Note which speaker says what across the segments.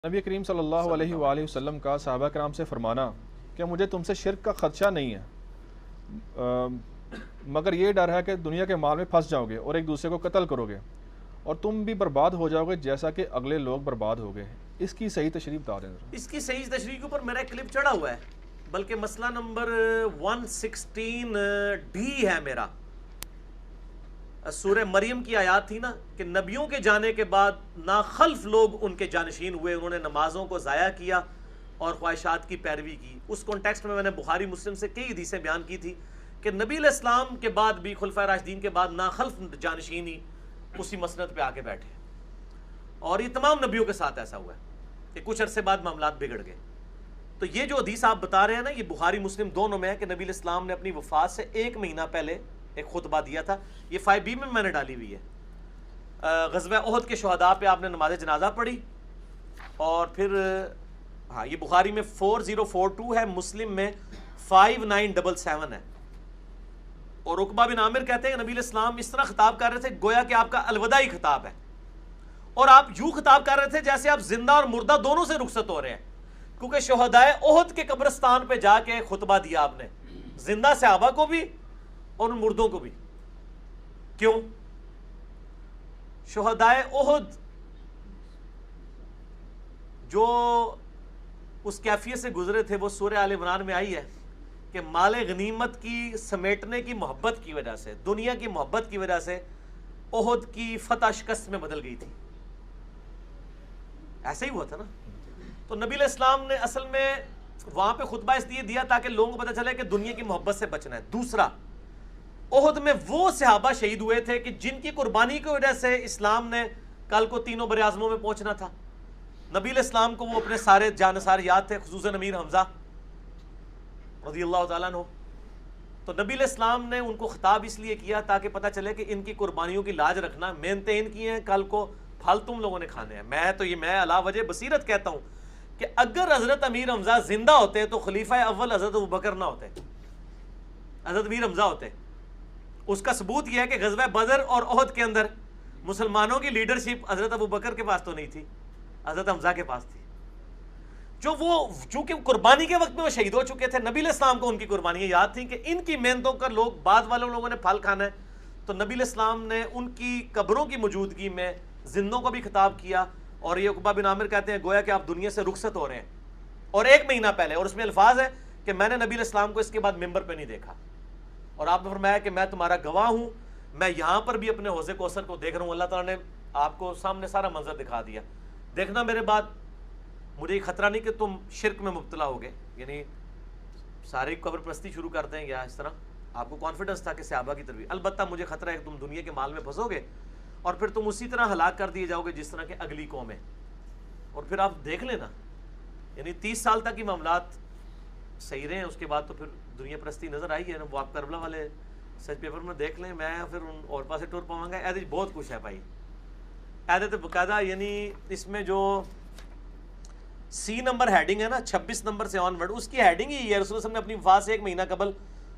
Speaker 1: نبی کریم صلی اللہ علیہ وآلہ وسلم کا صحابہ کرام سے فرمانا کہ مجھے تم سے شرک کا خدشہ نہیں ہے، مگر یہ ڈر ہے کہ دنیا کے مال میں پھنس جاؤ گے اور ایک دوسرے کو قتل کرو گے اور تم بھی برباد ہو جاؤ گے جیسا کہ اگلے لوگ برباد ہو گئے۔ اس کی صحیح تشریح بتا دیں۔
Speaker 2: اس کی صحیح تشریح کے اوپر میرا ایک کلپ چڑھا ہوا ہے، بلکہ مسئلہ نمبر 116D ہے میرا۔ سورہ مریم کی آیات تھی نا کہ نبیوں کے جانے کے بعد ناخلف لوگ ان کے جانشین ہوئے، انہوں نے نمازوں کو ضائع کیا اور خواہشات کی پیروی کی۔ اس کانٹیکسٹ میں نے بخاری مسلم سے کئی حدیثیں بیان کی تھی کہ نبی علیہ السلام کے بعد بھی خلفائے راشدین کے بعد ناخلف جانشین ہی اسی مسند پہ آ کے بیٹھے، اور یہ تمام نبیوں کے ساتھ ایسا ہوا ہے کہ کچھ عرصے بعد معاملات بگڑ گئے۔ تو یہ جو حدیث آپ بتا رہے ہیں نا، یہ بخاری مسلم دونوں میں ہے کہ نبی علیہ السلام نے اپنی وفات سے 1 مہینہ پہلے ایک خطبہ دیا تھا۔ یہ 5B میں نے ڈالی ہوئی ہے۔ غزوہ احد کے شہداء پہ آپ نے نماز جنازہ پڑھی، اور پھر ہاں یہ بخاری میں 4042 ہے، مسلم میں 5977 ہے۔ اور عقبہ بن عامر کہتے ہیں کہ نبی علیہ السلام اس طرح خطاب کر رہے تھے گویا کہ آپ کا الوداعی خطاب ہے، اور آپ یوں خطاب کر رہے تھے جیسے آپ زندہ اور مردہ دونوں سے رخصت ہو رہے ہیں، کیونکہ شہداء احد کے قبرستان پہ جا کے خطبہ دیا آپ نے، زندہ صحابہ کو بھی اور مردوں کو بھی۔ کیوں؟ شہداء احد جو اس کیفیت سے گزرے تھے وہ سورہ آل عمران میں آئی ہے کہ مال غنیمت کی سمیٹنے کی محبت کی وجہ سے، دنیا کی محبت کی وجہ سے احد کی فتح شکست میں بدل گئی تھی۔ ایسا ہی ہوا تھا نا۔ تو نبی علیہ السلام نے اصل میں وہاں پہ خطبہ اس لیے دیا تاکہ لوگوں کو پتہ چلے کہ دنیا کی محبت سے بچنا ہے۔ دوسرا، احد میں وہ صحابہ شہید ہوئے تھے کہ جن کی قربانی کی وجہ سے اسلام نے کل کو تینوں بر اعظموں میں پہنچنا تھا۔ نبی علیہ السلام کو وہ اپنے سارے جانثار یاد تھے، خصوصاً امیر حمزہ رضی اللہ تعالیٰ عنہ۔ تو نبی علیہ السلام نے ان کو خطاب اس لیے کیا تاکہ پتہ چلے کہ ان کی قربانیوں کی لاج رکھنا، محنتیں ان کی ہیں، کل کو پھل تم لوگوں نے کھانے ہیں۔ میں علا وجہ بصیرت کہتا ہوں کہ اگر حضرت امیر حمزہ زندہ ہوتے تو خلیفہ اول حضرت ابوبکر نہ ہوتے، حضرت امیر حمزہ ہوتے۔ اس کا ثبوت یہ ہے کہ غزوہ بدر اور احد کے اندر مسلمانوں کی لیڈرشپ حضرت ابوبکر کے پاس تو نہیں تھی، حضرت حمزہ کے پاس تھی، جو وہ چونکہ قربانی کے وقت میں وہ شہید ہو چکے تھے۔ نبی علیہ السلام کو ان کی قربانیاں یاد تھیں کہ ان کی محنتوں کا بعد والوں لوگوں نے پھل کھانا ہے، تو نبی علیہ السلام نے ان کی قبروں کی موجودگی میں زندوں کو بھی خطاب کیا، اور یہ عقبہ بن عامر کہتے ہیں گویا کہ آپ دنیا سے رخصت ہو رہے ہیں، اور 1 مہینہ پہلے، اور اس میں الفاظ ہے کہ میں نے نبی علیہ السلام کو اس کے بعد ممبر پہ نہیں دیکھا، اور آپ نے فرمایا کہ میں تمہارا گواہ ہوں، میں یہاں پر بھی اپنے حوض کوثر کو دیکھ رہا ہوں، اللہ تعالیٰ نے آپ کو سامنے سارا منظر دکھا دیا، دیکھنا میرے بعد مجھے یہ خطرہ نہیں کہ تم شرک میں مبتلا ہوگے، یعنی سارے قبر پرستی شروع کر دیں یا اس طرح۔ آپ کو کانفیڈنس تھا کہ صحابہ کی تربیت، البتہ مجھے خطرہ ہے کہ تم دنیا کے مال میں پھنسو گے اور پھر تم اسی طرح ہلاک کر دیے جاؤ گے جس طرح کہ اگلی قوم ہے۔ اور پھر آپ دیکھ لینا، یعنی 30 سال تک کی معاملات صحیح رہے ہیں، اس کے بعد تو پھر دنیا پرستی نظر آئی ہے نا۔ وہ آپ کربلا والے سچ پیپر میں دیکھ لیں، میں پھر ان اور پاسے ٹور پاؤں گا۔ ایسے بہت کچھ ہے بھائی، ایسے باقاعدہ، یعنی اس میں جو C نمبر ہیڈنگ ہے نا، 26 نمبر سے آن ورڈ، اس کی ہیڈنگ ہی ہے رسول اللہ صلی اللہ علیہ وسلم نے اپنی وفات سے 1 مہینہ قبل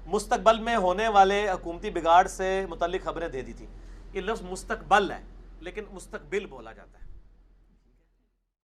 Speaker 2: مستقبل میں ہونے والے حکومتی بگاڑ سے متعلق خبریں دے دی تھی۔ یہ لفظ مستقبل ہے لیکن مستقبل بولا جاتا ہے۔